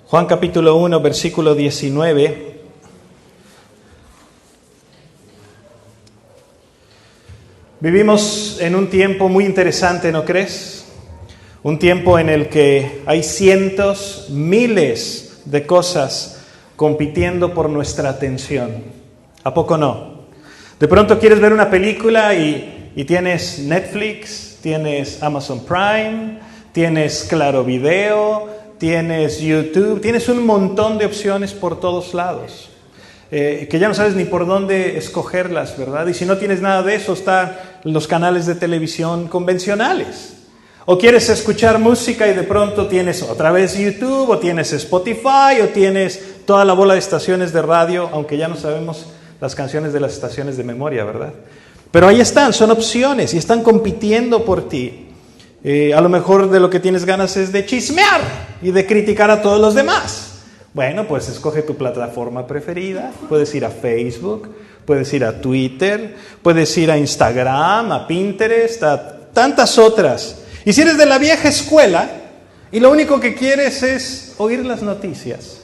Juan capítulo 1, versículo 19. Vivimos en un tiempo muy interesante, ¿no crees? Un tiempo en el que hay cientos, miles de cosas compitiendo por nuestra atención. ¿A poco no? De pronto quieres ver una película y tienes Netflix, tienes Amazon Prime, tienes Claro Video, tienes YouTube, tienes un montón de opciones por todos lados. Que ya no sabes ni por dónde escogerlas, ¿verdad? Y si no tienes nada de eso, están los canales de televisión convencionales. O quieres escuchar música y de pronto tienes otra vez YouTube, o tienes Spotify, o tienes toda la bola de estaciones de radio, aunque ya no sabemos las canciones de las estaciones de memoria, ¿verdad? Pero ahí están, son opciones y están compitiendo por ti. A lo mejor de lo que tienes ganas es de chismear y de criticar a todos los demás. Bueno, pues escoge tu plataforma preferida. Puedes ir a Facebook, puedes ir a Twitter, puedes ir a Instagram, a Pinterest, a tantas otras. Y si eres de la vieja escuela y lo único que quieres es oír las noticias,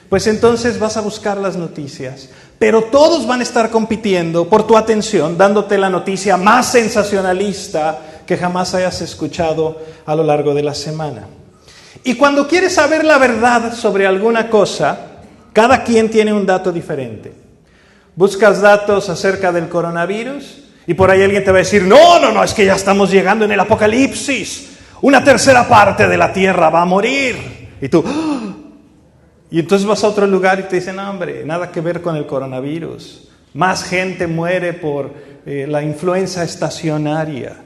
pues entonces vas a buscar las noticias. Pero todos van a estar compitiendo por tu atención, dándote la noticia más sensacionalista que jamás hayas escuchado a lo largo de la semana. Y cuando quieres saber la verdad sobre alguna cosa, cada quien tiene un dato diferente. Buscas datos acerca del coronavirus y por ahí alguien te va a decir, no, es que ya estamos llegando en el apocalipsis. Una tercera parte de la tierra va a morir. Y tú, ¡oh! Y entonces vas a otro lugar y te dicen, no, hombre, nada que ver con el coronavirus. Más gente muere por la influenza estacionaria.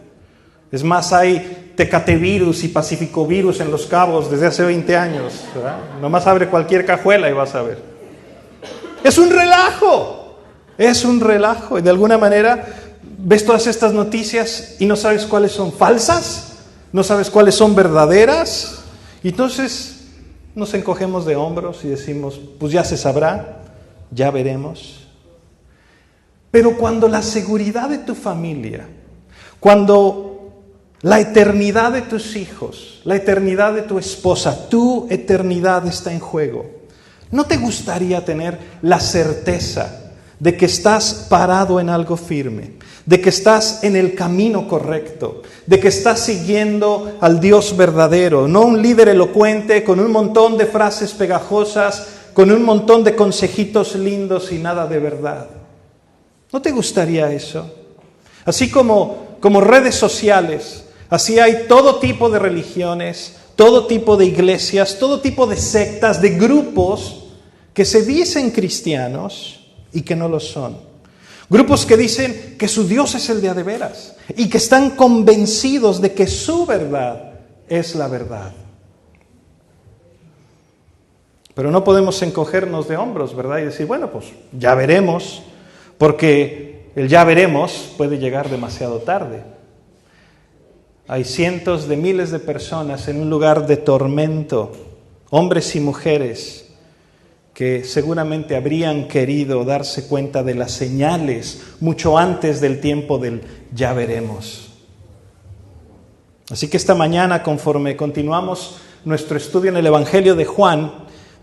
Es más, hay tecatevirus y pacificovirus en Los Cabos desde hace 20 años, ¿verdad? Nomás abre cualquier cajuela y vas a ver. Es un relajo. Y de alguna manera ves todas estas noticias y no sabes cuáles son falsas, no sabes cuáles son verdaderas. Y entonces nos encogemos de hombros y decimos, pues ya se sabrá, ya veremos. Pero cuando la seguridad de tu familia, cuando la eternidad de tus hijos, la eternidad de tu esposa, tu eternidad está en juego, ¿no te gustaría tener la certeza de que estás parado en algo firme, de que estás en el camino correcto, de que estás siguiendo al Dios verdadero, no un líder elocuente con un montón de frases pegajosas, con un montón de consejitos lindos y nada de verdad? ¿No te gustaría eso? Así como redes sociales, así hay todo tipo de religiones, todo tipo de iglesias, todo tipo de sectas, de grupos que se dicen cristianos y que no lo son. Grupos que dicen que su Dios es el de a de veras y que están convencidos de que su verdad es la verdad. Pero no podemos encogernos de hombros, ¿verdad? Y decir, bueno, pues ya veremos, porque el ya veremos puede llegar demasiado tarde. Hay cientos de miles de personas en un lugar de tormento, hombres y mujeres, que seguramente habrían querido darse cuenta de las señales mucho antes del tiempo del ya veremos. Así que esta mañana, conforme continuamos nuestro estudio en el Evangelio de Juan,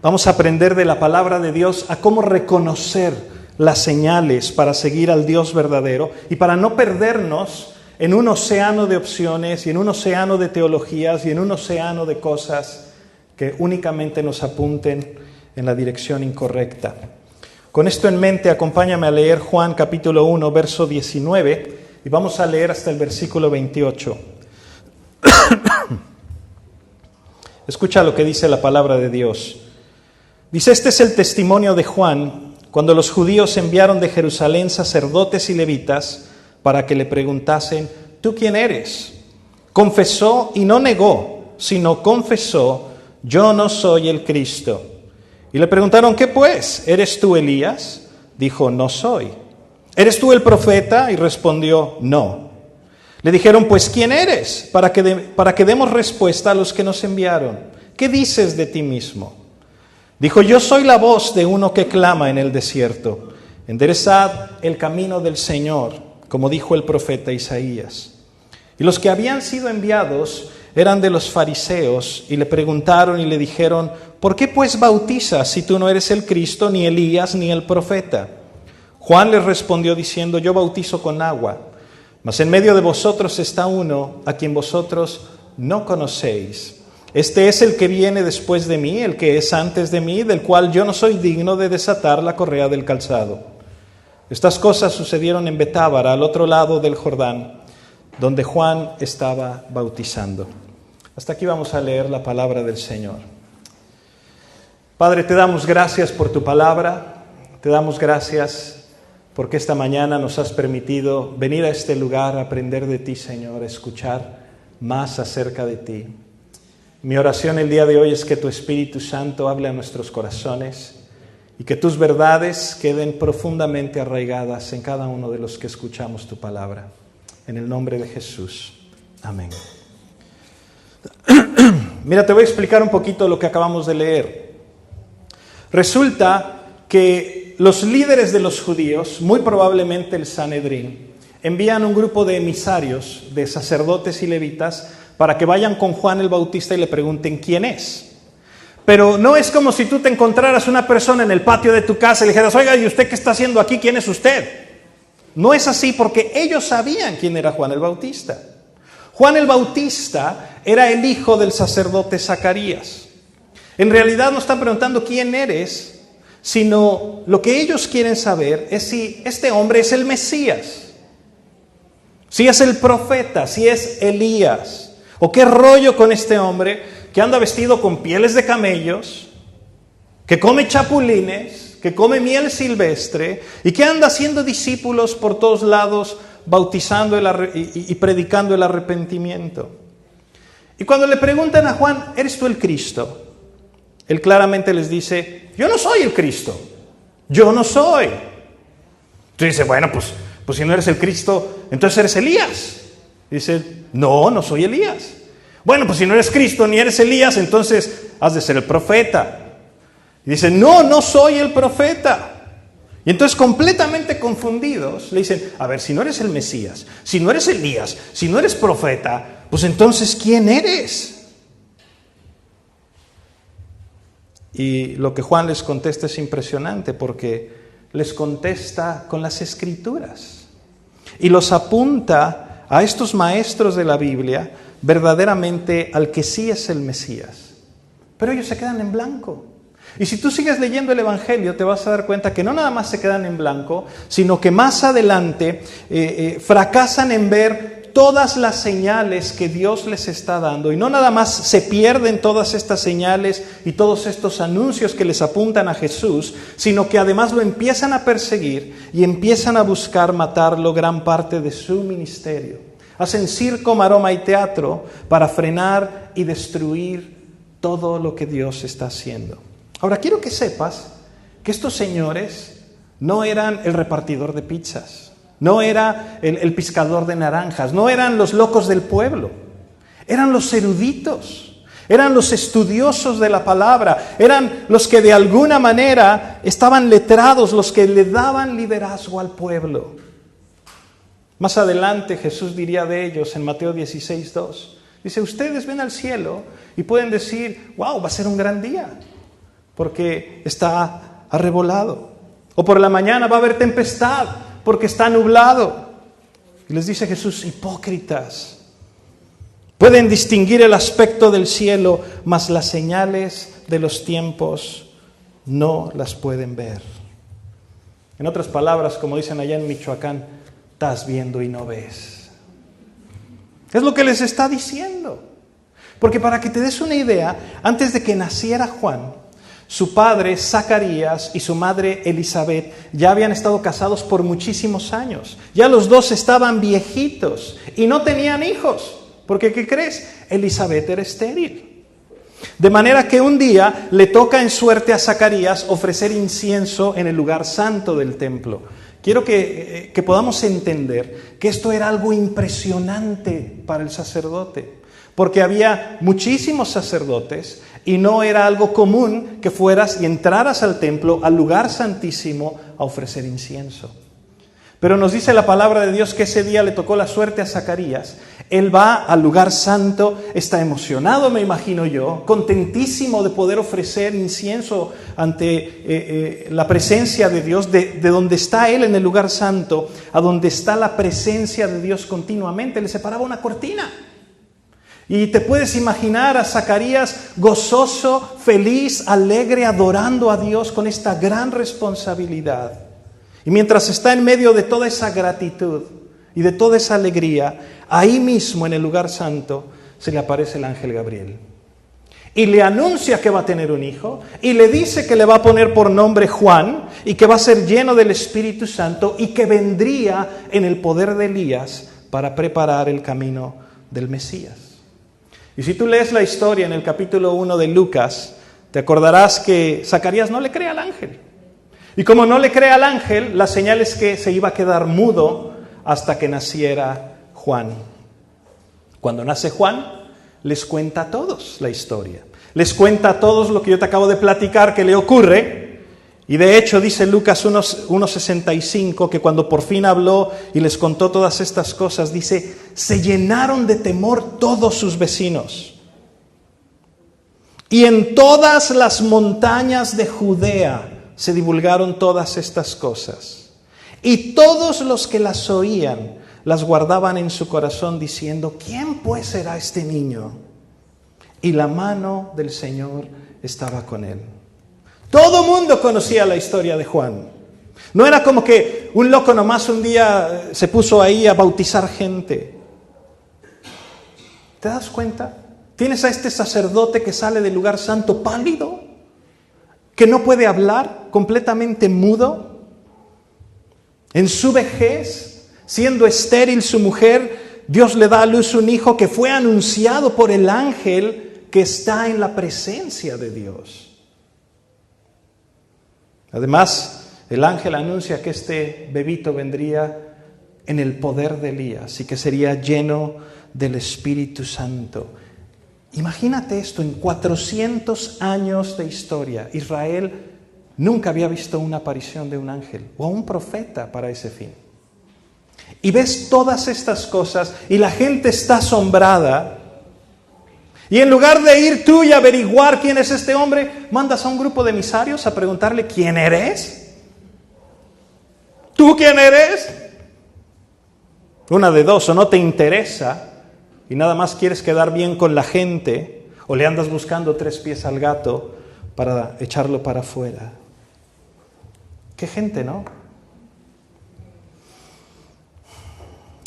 vamos a aprender de la palabra de Dios a cómo reconocer las señales para seguir al Dios verdadero y para no perdernos en un océano de opciones y en un océano de teologías y en un océano de cosas que únicamente nos apunten en la dirección incorrecta. Con esto en mente, acompáñame a leer Juan capítulo 1, verso 19, y vamos a leer hasta el versículo 28. Escucha lo que dice la palabra de Dios. Dice, este es el testimonio de Juan, cuando los judíos enviaron de Jerusalén sacerdotes y levitas para que le preguntasen, ¿tú quién eres? Confesó y no negó, sino confesó, yo no soy el Cristo. Y le preguntaron, ¿qué pues? ¿Eres tú Elías? Dijo, no soy. ¿Eres tú el profeta? Y respondió, no. Le dijeron, pues, ¿quién eres? Para que demos respuesta a los que nos enviaron. ¿Qué dices de ti mismo? Dijo, yo soy la voz de uno que clama en el desierto. Enderezad el camino del Señor, como dijo el profeta Isaías. Y los que habían sido enviados eran de los fariseos y le preguntaron y le dijeron: ¿por qué pues bautizas si tú no eres el Cristo, ni Elías, ni el profeta? Juan les respondió diciendo: yo bautizo con agua, mas en medio de vosotros está uno a quien vosotros no conocéis. Este es el que viene después de mí, el que es antes de mí, del cual yo no soy digno de desatar la correa del calzado. Estas cosas sucedieron en Betábara, al otro lado del Jordán, donde Juan estaba bautizando. Hasta aquí vamos a leer la palabra del Señor. Padre, te damos gracias por tu palabra, te damos gracias porque esta mañana nos has permitido venir a este lugar a aprender de ti, Señor, a escuchar más acerca de ti. Mi oración el día de hoy es que tu Espíritu Santo hable a nuestros corazones y que tus verdades queden profundamente arraigadas en cada uno de los que escuchamos tu palabra. En el nombre de Jesús. Amén. Mira, te voy a explicar un poquito lo que acabamos de leer. Resulta que los líderes de los judíos, muy probablemente el Sanedrín, envían un grupo de emisarios, de sacerdotes y levitas, para que vayan con Juan el Bautista y le pregunten quién es. Pero no es como si tú te encontraras una persona en el patio de tu casa y le dijeras: oiga, ¿y usted qué está haciendo aquí? ¿Quién es usted? No es así, porque ellos sabían quién era Juan el Bautista. Juan el Bautista era el hijo del sacerdote Zacarías. En realidad no están preguntando quién eres, sino lo que ellos quieren saber es si este hombre es el Mesías, si es el profeta, si es Elías, o qué rollo con este hombre que anda vestido con pieles de camellos, que come chapulines, que come miel silvestre y que anda haciendo discípulos por todos lados, bautizando y predicando el arrepentimiento. Y cuando le preguntan a Juan: ¿eres tú el Cristo?, él claramente les dice: yo no soy el Cristo, yo no soy. Entonces dice: bueno, pues si no eres el Cristo, entonces eres Elías. Dice: no soy Elías. Bueno, pues si no eres Cristo ni eres Elías, entonces has de ser el profeta. Y dice: no soy el profeta. Y entonces, completamente confundidos, le dicen: a ver, si no eres el Mesías, si no eres Elías, si no eres profeta, pues entonces ¿quién eres? Y lo que Juan les contesta es impresionante, porque les contesta con las Escrituras y los apunta a estos maestros de la Biblia verdaderamente al que sí es el Mesías. Pero ellos se quedan en blanco. Y si tú sigues leyendo el Evangelio, te vas a dar cuenta que no nada más se quedan en blanco, sino que más adelante fracasan en ver todas las señales que Dios les está dando. Y no nada más se pierden todas estas señales y todos estos anuncios que les apuntan a Jesús, sino que además lo empiezan a perseguir y empiezan a buscar matarlo gran parte de su ministerio. Hacen circo, maroma y teatro para frenar y destruir todo lo que Dios está haciendo. Ahora, quiero que sepas que estos señores no eran el repartidor de pizzas, no era el pescador de naranjas, no eran los locos del pueblo, eran los eruditos, eran los estudiosos de la palabra, eran los que de alguna manera estaban letrados, los que le daban liderazgo al pueblo. Más adelante Jesús diría de ellos en Mateo 16:2, dice: ustedes ven al cielo y pueden decir: wow, va a ser un gran día, porque está arrebolado. O por la mañana va a haber tempestad, porque está nublado. Y les dice Jesús: hipócritas, pueden distinguir el aspecto del cielo, mas las señales de los tiempos no las pueden ver. En otras palabras, como dicen allá en Michoacán, estás viendo y no ves. Es lo que les está diciendo. Porque para que te des una idea, antes de que naciera Juan, su padre Zacarías y su madre Elizabeth ya habían estado casados por muchísimos años. Ya los dos estaban viejitos y no tenían hijos. Porque, ¿qué crees? Elizabeth era estéril. De manera que un día le toca en suerte a Zacarías ofrecer incienso en el lugar santo del templo. Quiero que podamos entender que esto era algo impresionante para el sacerdote, porque había muchísimos sacerdotes y no era algo común que fueras y entraras al templo, al lugar santísimo, a ofrecer incienso. Pero nos dice la palabra de Dios que ese día le tocó la suerte a Zacarías. Él va al lugar santo, está emocionado, me imagino yo, contentísimo de poder ofrecer incienso ante la presencia de Dios, de donde está él en el lugar santo, a donde está la presencia de Dios continuamente. Le separaba una cortina. Y te puedes imaginar a Zacarías gozoso, feliz, alegre, adorando a Dios con esta gran responsabilidad. Y mientras está en medio de toda esa gratitud y de toda esa alegría, ahí mismo en el lugar santo se le aparece el ángel Gabriel. Y le anuncia que va a tener un hijo, y le dice que le va a poner por nombre Juan, y que va a ser lleno del Espíritu Santo, y que vendría en el poder de Elías para preparar el camino del Mesías. Y si tú lees la historia en el capítulo 1 de Lucas, te acordarás que Zacarías no le cree al ángel. Y como no le cree al ángel, la señal es que se iba a quedar mudo hasta que naciera Juan. Cuando nace Juan, les cuenta a todos la historia. Les cuenta a todos lo que yo te acabo de platicar que le ocurre. Y de hecho dice Lucas 1:65 que cuando por fin habló y les contó todas estas cosas, dice, se llenaron de temor todos sus vecinos. Y en todas las montañas de Judea se divulgaron todas estas cosas. Y todos los que las oían las guardaban en su corazón diciendo, ¿quién pues será este niño? Y la mano del Señor estaba con él. Todo mundo conocía la historia de Juan. No era como que un loco nomás un día se puso ahí a bautizar gente. ¿Te das cuenta? Tienes a este sacerdote que sale del lugar santo pálido, que no puede hablar, completamente mudo. En su vejez, siendo estéril su mujer, Dios le da a luz un hijo que fue anunciado por el ángel que está en la presencia de Dios. Además, el ángel anuncia que este bebito vendría en el poder de Elías y que sería lleno del Espíritu Santo. Imagínate esto, en 400 años de historia, Israel nunca había visto una aparición de un ángel o a un profeta para ese fin. Y ves todas estas cosas y la gente está asombrada. Y en lugar de ir tú y averiguar quién es este hombre, mandas a un grupo de emisarios a preguntarle, ¿quién eres? ¿Tú quién eres? Una de dos, o no te interesa y nada más quieres quedar bien con la gente, o le andas buscando 3 pies al gato para echarlo para afuera. Qué gente, ¿no?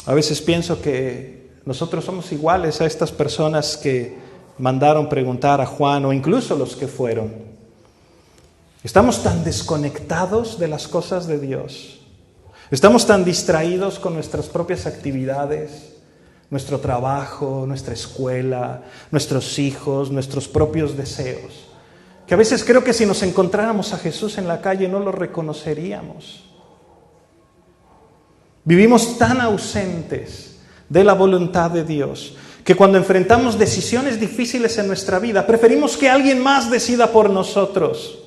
A veces pienso que nosotros somos iguales a estas personas que mandaron preguntar a Juan, o incluso los que fueron. Estamos tan desconectados de las cosas de Dios. Estamos tan distraídos con nuestras propias actividades, nuestro trabajo, nuestra escuela, nuestros hijos, nuestros propios deseos, que a veces creo que si nos encontráramos a Jesús en la calle no lo reconoceríamos. Vivimos tan ausentes de la voluntad de Dios que cuando enfrentamos decisiones difíciles en nuestra vida, preferimos que alguien más decida por nosotros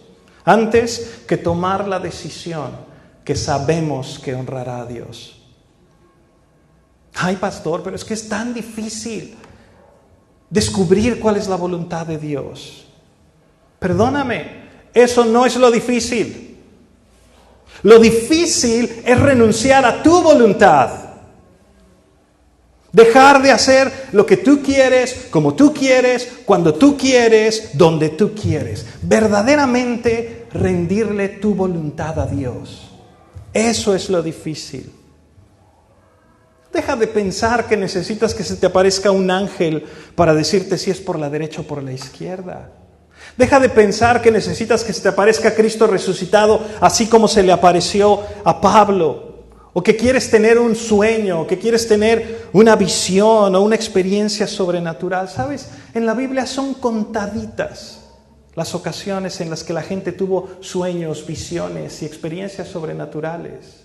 antes que tomar la decisión que sabemos que honrará a Dios. Ay, pastor, pero es que es tan difícil descubrir cuál es la voluntad de Dios. Perdóname, eso no es lo difícil. Lo difícil es renunciar a tu voluntad. Dejar de hacer lo que tú quieres, como tú quieres, cuando tú quieres, donde tú quieres. Verdaderamente rendirle tu voluntad a Dios. Eso es lo difícil. Deja de pensar que necesitas que se te aparezca un ángel para decirte si es por la derecha o por la izquierda. Deja de pensar que necesitas que se te aparezca Cristo resucitado, así como se le apareció a Pablo. O que quieres tener un sueño, o que quieres tener una visión o una experiencia sobrenatural. ¿Sabes? En la Biblia son contaditas las ocasiones en las que la gente tuvo sueños, visiones y experiencias sobrenaturales.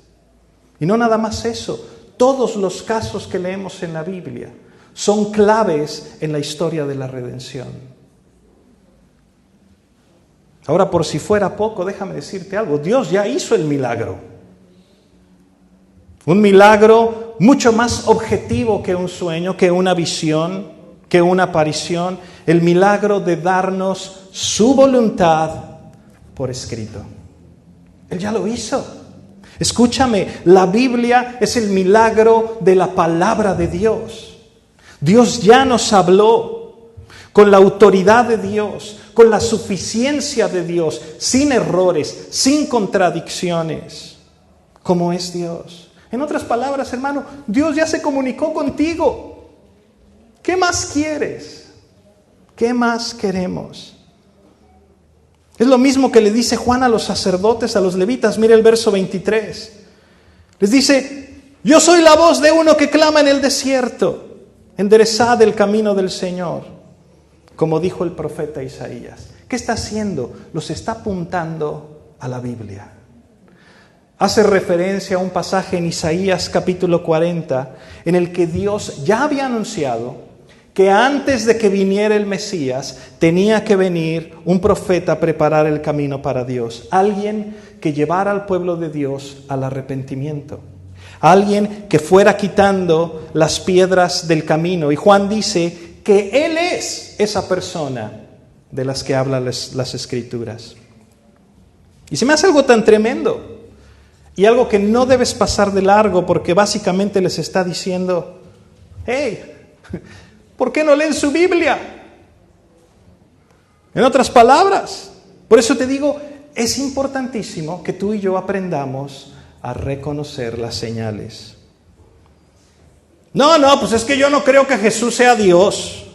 Y no nada más eso. Todos los casos que leemos en la Biblia son claves en la historia de la redención. Ahora, por si fuera poco, déjame decirte algo. Dios ya hizo el milagro. Un milagro mucho más objetivo que un sueño, que una visión, que una aparición. El milagro de darnos su voluntad por escrito. Él ya lo hizo. Escúchame, la Biblia es el milagro de la palabra de Dios. Dios ya nos habló con la autoridad de Dios, con la suficiencia de Dios, sin errores, sin contradicciones, como es Dios. En otras palabras, hermano, Dios ya se comunicó contigo. ¿Qué más quieres? ¿Qué más queremos? Es lo mismo que le dice Juan a los sacerdotes, a los levitas. Mire el verso 23. Les dice, yo soy la voz de uno que clama en el desierto. Enderezad el camino del Señor, como dijo el profeta Isaías. ¿Qué está haciendo? Los está apuntando a la Biblia. Hace referencia a un pasaje en Isaías capítulo 40, en el que Dios ya había anunciado que antes de que viniera el Mesías, tenía que venir un profeta a preparar el camino para Dios. Alguien que llevara al pueblo de Dios al arrepentimiento. Alguien que fuera quitando las piedras del camino. Y Juan dice que Él es esa persona de las que hablan las Escrituras. Y se me hace algo tan tremendo. Y algo que no debes pasar de largo, porque básicamente les está diciendo, hey, ¿por qué no leen su Biblia? En otras palabras, por eso te digo, es importantísimo que tú y yo aprendamos a reconocer las señales. No, pues es que yo no creo que Jesús sea Dios.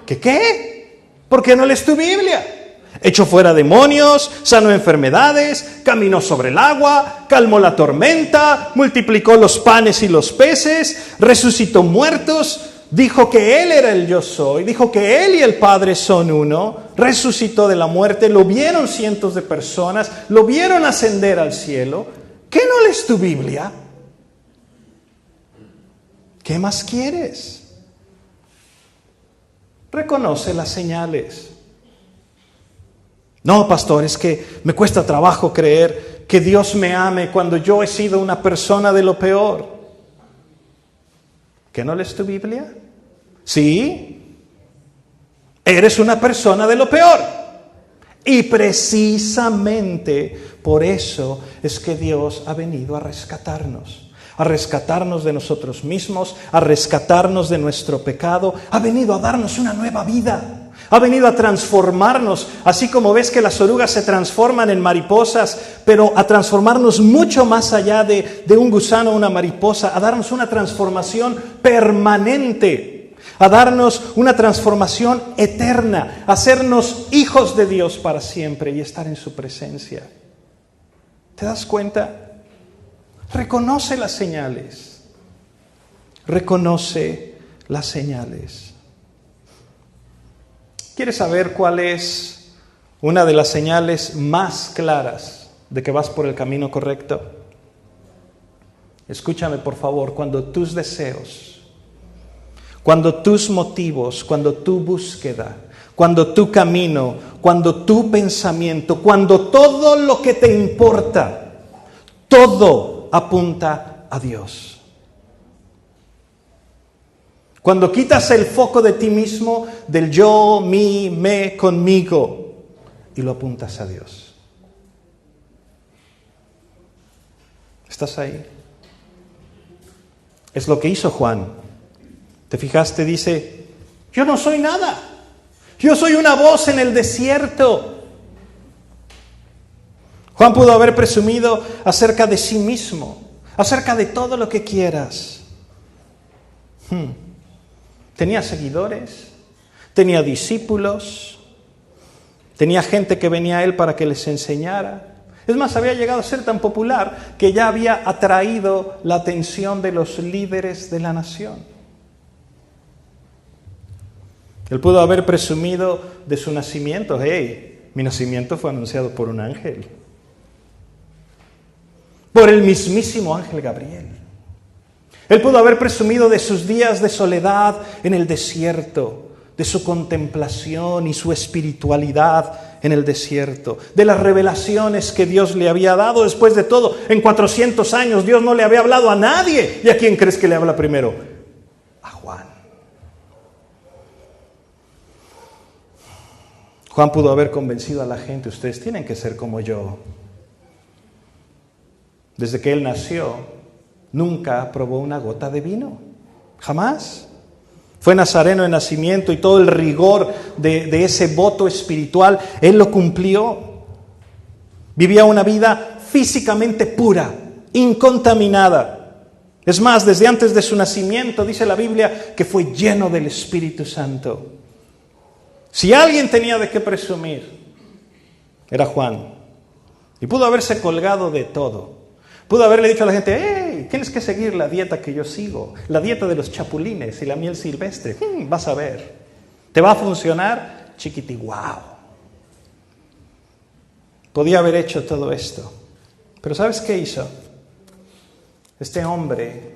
¿Qué? ¿Por qué no lees tu Biblia? Echó fuera demonios, sanó enfermedades, caminó sobre el agua, calmó la tormenta, multiplicó los panes y los peces, resucitó muertos, dijo que Él era el yo soy, dijo que Él y el Padre son uno, resucitó de la muerte, lo vieron cientos de personas, lo vieron ascender al cielo. ¿Qué no lees tu Biblia? ¿Qué más quieres? Reconoce las señales. No, pastor, es que me cuesta trabajo creer que Dios me ame cuando yo he sido una persona de lo peor. ¿Qué no lees tu Biblia? Sí, eres una persona de lo peor. Y precisamente por eso es que Dios ha venido a rescatarnos de nosotros mismos, a rescatarnos de nuestro pecado, ha venido a darnos una nueva vida. Ha venido a transformarnos, así como ves que las orugas se transforman en mariposas, pero a transformarnos mucho más allá de un gusano o una mariposa, a darnos una transformación permanente, a darnos una transformación eterna, a hacernos hijos de Dios para siempre y estar en su presencia. ¿Te das cuenta? Reconoce las señales. Reconoce las señales. ¿Quieres saber cuál es una de las señales más claras de que vas por el camino correcto? Escúchame, por favor, cuando tus deseos, cuando tus motivos, cuando tu búsqueda, cuando tu camino, cuando tu pensamiento, cuando todo lo que te importa, todo apunta a Dios. Cuando quitas el foco de ti mismo, del yo, mí, me, conmigo, y lo apuntas a Dios. ¿Estás ahí? Es lo que hizo Juan. ¿Te fijaste? Dice, yo no soy nada. Yo soy una voz en el desierto. Juan pudo haber presumido acerca de sí mismo, acerca de todo lo que quieras. Tenía seguidores, tenía discípulos, tenía gente que venía a él para que les enseñara. Es más, había llegado a ser tan popular que ya había atraído la atención de los líderes de la nación. Él pudo haber presumido de su nacimiento. Hey, mi nacimiento fue anunciado por un ángel, por el mismísimo ángel Gabriel. Él pudo haber presumido de sus días de soledad en el desierto, de su contemplación y su espiritualidad en el desierto, de las revelaciones que Dios le había dado. Después de todo, en 400 años Dios no le había hablado a nadie. ¿Y a quién crees que le habla primero? A Juan. Juan pudo haber convencido a la gente: ustedes tienen que ser como yo. Desde que él nació, nunca probó una gota de vino. Jamás. Fue nazareno de nacimiento y todo el rigor de ese voto espiritual, él lo cumplió. Vivía una vida físicamente pura, incontaminada. Es más, desde antes de su nacimiento, dice la Biblia, que fue lleno del Espíritu Santo. Si alguien tenía de qué presumir, era Juan. Y pudo haberse colgado de todo. Pudo haberle dicho a la gente: hey, tienes que seguir la dieta que yo sigo, la dieta de los chapulines y la miel silvestre. Vas a ver, ¿te va a funcionar? Chiquiti, wow. Podía haber hecho todo esto. Pero ¿sabes qué hizo? Este hombre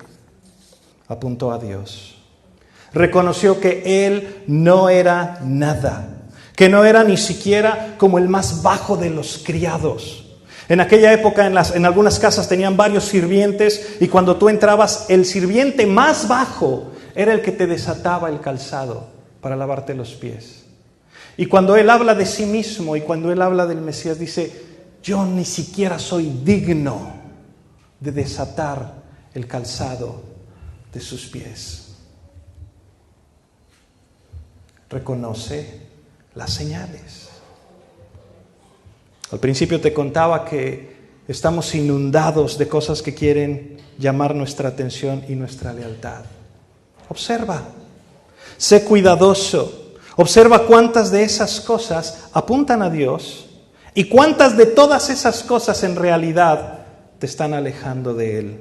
apuntó a Dios. Reconoció que él no era nada, que no era ni siquiera como el más bajo de los criados. En aquella época en algunas casas tenían varios sirvientes y cuando tú entrabas, el sirviente más bajo era el que te desataba el calzado para lavarte los pies. Y cuando él habla de sí mismo y cuando él habla del Mesías, dice: yo ni siquiera soy digno de desatar el calzado de sus pies. Reconoce las señales. Al principio te contaba que estamos inundados de cosas que quieren llamar nuestra atención y nuestra lealtad. Observa, sé cuidadoso, observa cuántas de esas cosas apuntan a Dios y cuántas de todas esas cosas en realidad te están alejando de Él.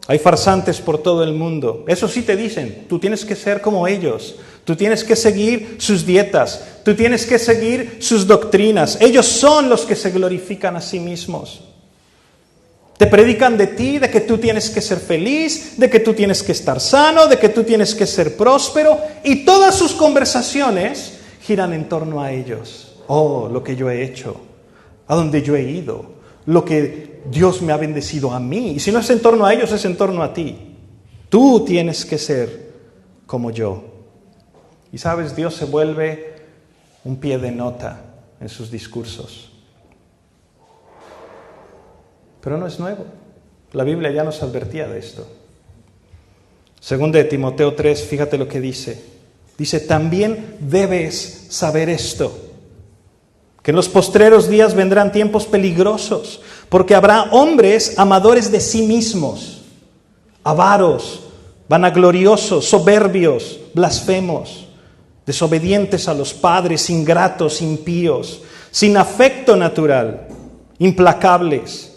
Hay farsantes por todo el mundo. Eso sí te dicen: tú tienes que ser como ellos. Tú tienes que seguir sus dietas. Tú tienes que seguir sus doctrinas. Ellos son los que se glorifican a sí mismos. Te predican de ti, de que tú tienes que ser feliz, de que tú tienes que estar sano, de que tú tienes que ser próspero. Y todas sus conversaciones giran en torno a ellos. Oh, lo que yo he hecho, a dónde yo he ido, lo que Dios me ha bendecido a mí. Y si no es en torno a ellos, es en torno a ti. Tú tienes que ser como yo. Y sabes, Dios se vuelve un pie de nota en sus discursos. Pero no es nuevo. La Biblia ya nos advertía de esto. Segunda de Timoteo 3, fíjate lo que dice. Dice: también debes saber esto, que en los postreros días vendrán tiempos peligrosos, porque habrá hombres amadores de sí mismos, avaros, vanagloriosos, soberbios, blasfemos, desobedientes a los padres, ingratos, impíos, sin afecto natural, implacables,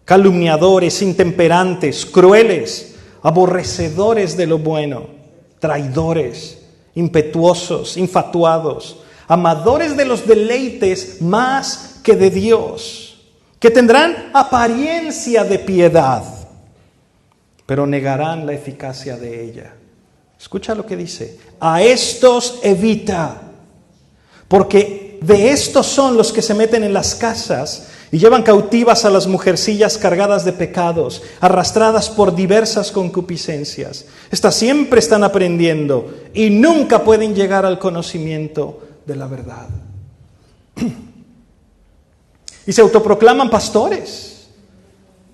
calumniadores, intemperantes, crueles, aborrecedores de lo bueno, traidores, impetuosos, infatuados, amadores de los deleites más que de Dios, que tendrán apariencia de piedad, pero negarán la eficacia de ella. Escucha lo que dice: a estos evita, porque de estos son los que se meten en las casas y llevan cautivas a las mujercillas cargadas de pecados, arrastradas por diversas concupiscencias. Estas siempre están aprendiendo y nunca pueden llegar al conocimiento de la verdad. Y se autoproclaman pastores,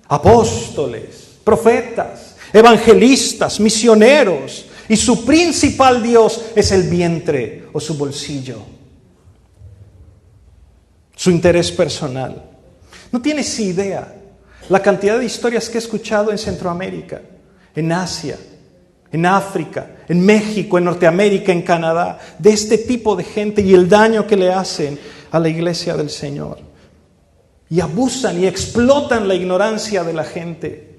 apóstoles, profetas, evangelistas, misioneros, y su principal Dios es el vientre o su bolsillo, su interés personal. No tienes idea la cantidad de historias que he escuchado en Centroamérica, en Asia, en África, en México, en Norteamérica, en Canadá, de este tipo de gente y el daño que le hacen a la iglesia del Señor. Y abusan y explotan la ignorancia de la gente.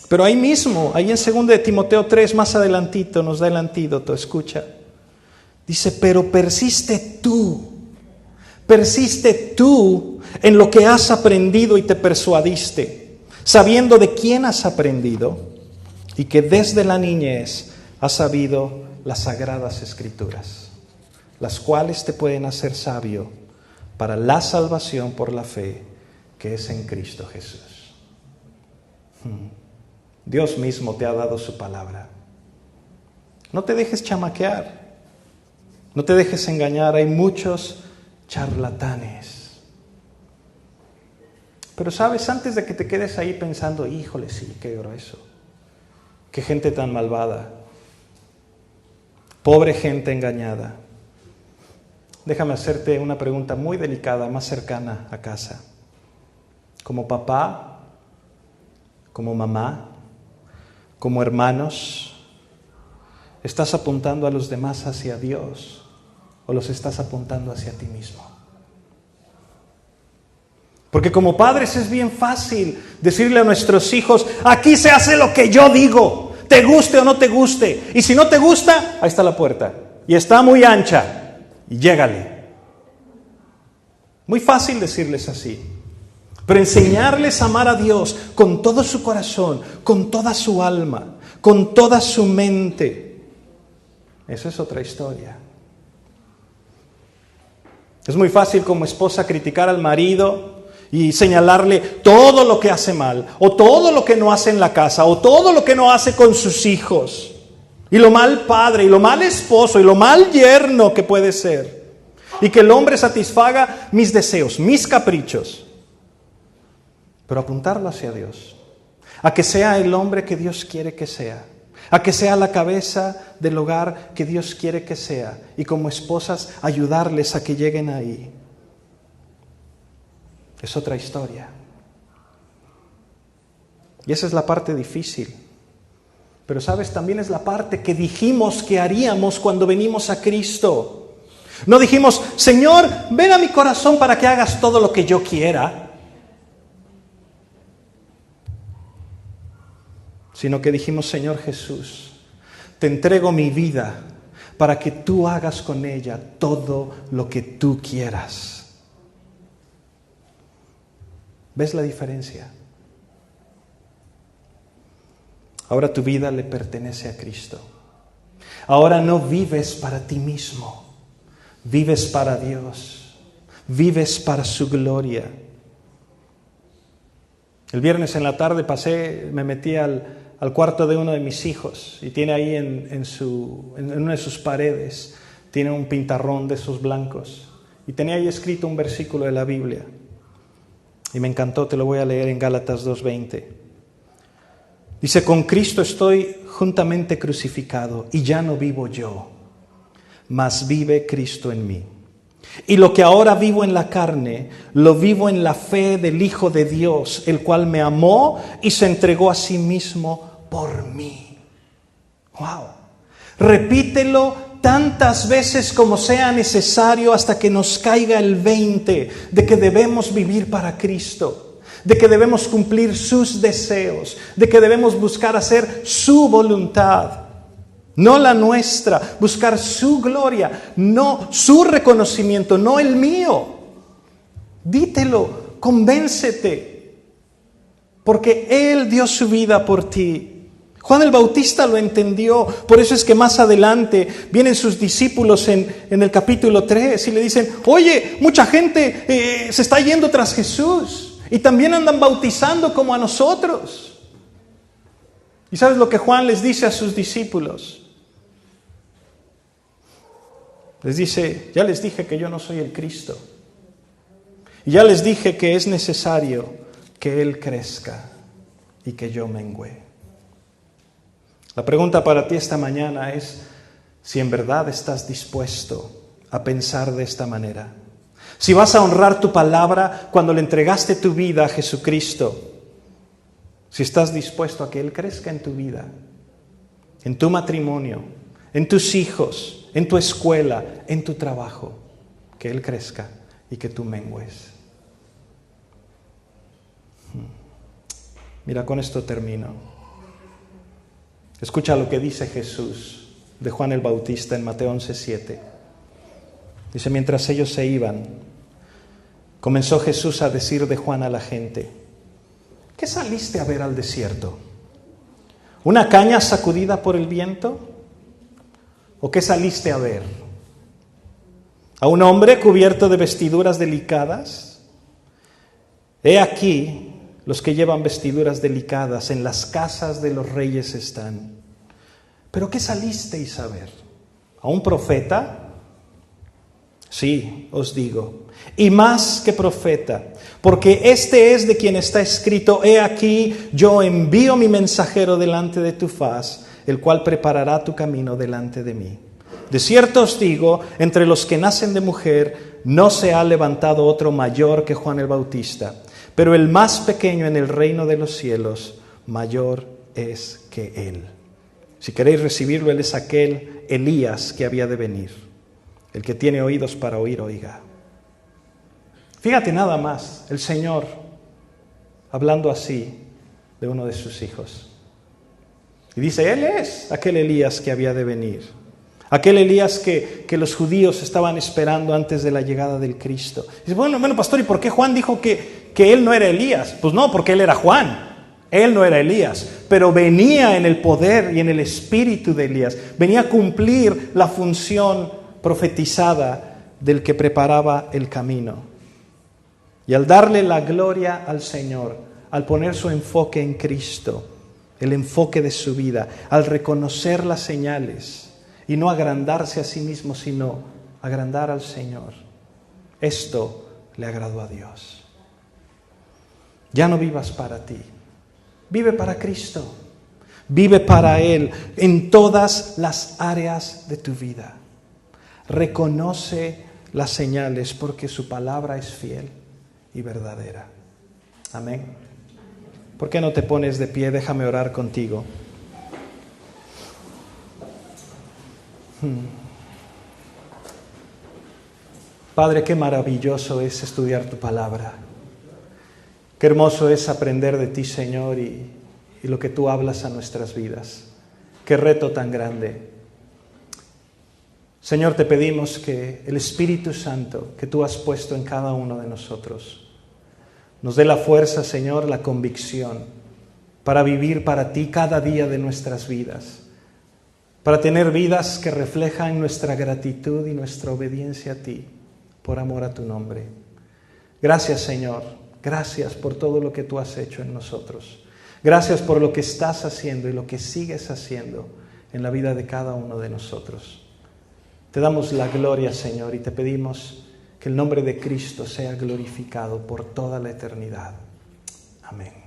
Pero ahí mismo, ahí en 2 de Timoteo 3, más adelantito, nos da el antídoto, escucha. Dice: pero persiste tú en lo que has aprendido y te persuadiste, sabiendo de quién has aprendido y que desde la niñez has sabido las sagradas Escrituras, las cuales te pueden hacer sabio para la salvación por la fe que es en Cristo Jesús. Dios mismo te ha dado su palabra. No te dejes chamaquear, no te dejes engañar. Hay muchos charlatanes. Pero sabes, antes de que te quedes ahí pensando, híjole, sí, qué grueso, qué gente tan malvada, pobre gente engañada, déjame hacerte una pregunta muy delicada, más cercana a casa. Como papá, como mamá, como hermanos, ¿estás apuntando a los demás hacia Dios o los estás apuntando hacia ti mismo? Porque como padres es bien fácil decirle a nuestros hijos, aquí se hace lo que yo digo, te guste o no te guste. Y si no te gusta, ahí está la puerta. Y está muy ancha. Y llégale. Muy fácil decirles así. Pero enseñarles a amar a Dios con todo su corazón, con toda su alma, con toda su mente, eso es otra historia. Es muy fácil como esposa criticar al marido y señalarle todo lo que hace mal, o todo lo que no hace en la casa, o todo lo que no hace con sus hijos, y lo mal padre, y lo mal esposo, y lo mal yerno que puede ser, y que el hombre satisfaga mis deseos, mis caprichos, pero apuntarlo hacia Dios, a que sea el hombre que Dios quiere que sea, a que sea la cabeza del hogar que Dios quiere que sea, y como esposas ayudarles a que lleguen ahí. Es otra historia. Y esa es la parte difícil. Pero sabes, también es la parte que dijimos que haríamos cuando venimos a Cristo. No dijimos, Señor, ven a mi corazón para que hagas todo lo que yo quiera. Sino que dijimos, Señor Jesús, te entrego mi vida para que tú hagas con ella todo lo que tú quieras. ¿Ves la diferencia? Ahora tu vida le pertenece a Cristo. Ahora no vives para ti mismo, vives para Dios, vives para su gloria. El viernes en la tarde me metí al cuarto de uno de mis hijos y tiene ahí en una de sus paredes, tiene un pintarrón de esos blancos y tenía ahí escrito un versículo de la Biblia. Y me encantó, te lo voy a leer en Gálatas 2:20. Dice, con Cristo estoy juntamente crucificado y ya no vivo yo, mas vive Cristo en mí. Y lo que ahora vivo en la carne, lo vivo en la fe del Hijo de Dios, el cual me amó y se entregó a sí mismo por mí. ¡Wow! Repítelo tantas veces como sea necesario hasta que nos caiga el 20 de que debemos vivir para Cristo, de que debemos cumplir sus deseos, de que debemos buscar hacer su voluntad, no la nuestra, buscar su gloria, no su reconocimiento, no el mío. Dítelo, convéncete, porque Él dio su vida por ti. Juan el Bautista lo entendió, por eso es que más adelante vienen sus discípulos en el capítulo 3 y le dicen, oye, mucha gente se está yendo tras Jesús y también andan bautizando como a nosotros. ¿Y sabes lo que Juan les dice a sus discípulos? Les dice, ya les dije que yo no soy el Cristo. Y ya les dije que es necesario que Él crezca y que yo mengüe. La pregunta para ti esta mañana es si en verdad estás dispuesto a pensar de esta manera. Si vas a honrar tu palabra cuando le entregaste tu vida a Jesucristo. Si estás dispuesto a que Él crezca en tu vida, en tu matrimonio, en tus hijos, en tu escuela, en tu trabajo. Que Él crezca y que tú mengues. Mira, con esto termino. Escucha lo que dice Jesús de Juan el Bautista en Mateo 11:7. Dice, mientras ellos se iban, comenzó Jesús a decir de Juan a la gente, ¿qué saliste a ver al desierto? ¿Una caña sacudida por el viento? ¿O qué saliste a ver? ¿A un hombre cubierto de vestiduras delicadas? He aquí, los que llevan vestiduras delicadas en las casas de los reyes están. ¿Pero qué salisteis a ver? ¿A un profeta? Sí, os digo, y más que profeta, porque este es de quien está escrito: he aquí, yo envío mi mensajero delante de tu faz, el cual preparará tu camino delante de mí. De cierto os digo, entre los que nacen de mujer, no se ha levantado otro mayor que Juan el Bautista, pero el más pequeño en el reino de los cielos, mayor es que él. Si queréis recibirlo, él es aquel Elías que había de venir. El que tiene oídos para oír, oiga. Fíjate nada más, el Señor hablando así de uno de sus hijos. Y dice, él es aquel Elías que había de venir. Aquel Elías que los judíos estaban esperando antes de la llegada del Cristo. Dice, bueno, pastor, ¿y por qué Juan dijo que él no era Elías? Pues no, porque él era Juan. Él no era Elías, pero venía en el poder y en el espíritu de Elías. Venía a cumplir la función profetizada del que preparaba el camino. Y al darle la gloria al Señor, al poner su enfoque en Cristo, el enfoque de su vida, al reconocer las señales y no agrandarse a sí mismo, sino agrandar al Señor, esto le agradó a Dios. Ya no vivas para ti. Vive para Cristo, vive para Él en todas las áreas de tu vida. Reconoce las señales porque su palabra es fiel y verdadera. Amén. ¿Por qué no te pones de pie? Déjame orar contigo. Padre, qué maravilloso es estudiar tu palabra. Qué hermoso es aprender de ti, Señor, y lo que tú hablas a nuestras vidas. Qué reto tan grande. Señor, te pedimos que el Espíritu Santo que tú has puesto en cada uno de nosotros nos dé la fuerza, Señor, la convicción para vivir para ti cada día de nuestras vidas, para tener vidas que reflejan nuestra gratitud y nuestra obediencia a ti por amor a tu nombre. Gracias, Señor. Gracias por todo lo que tú has hecho en nosotros. Gracias por lo que estás haciendo y lo que sigues haciendo en la vida de cada uno de nosotros. Te damos la gloria, Señor, y te pedimos que el nombre de Cristo sea glorificado por toda la eternidad. Amén.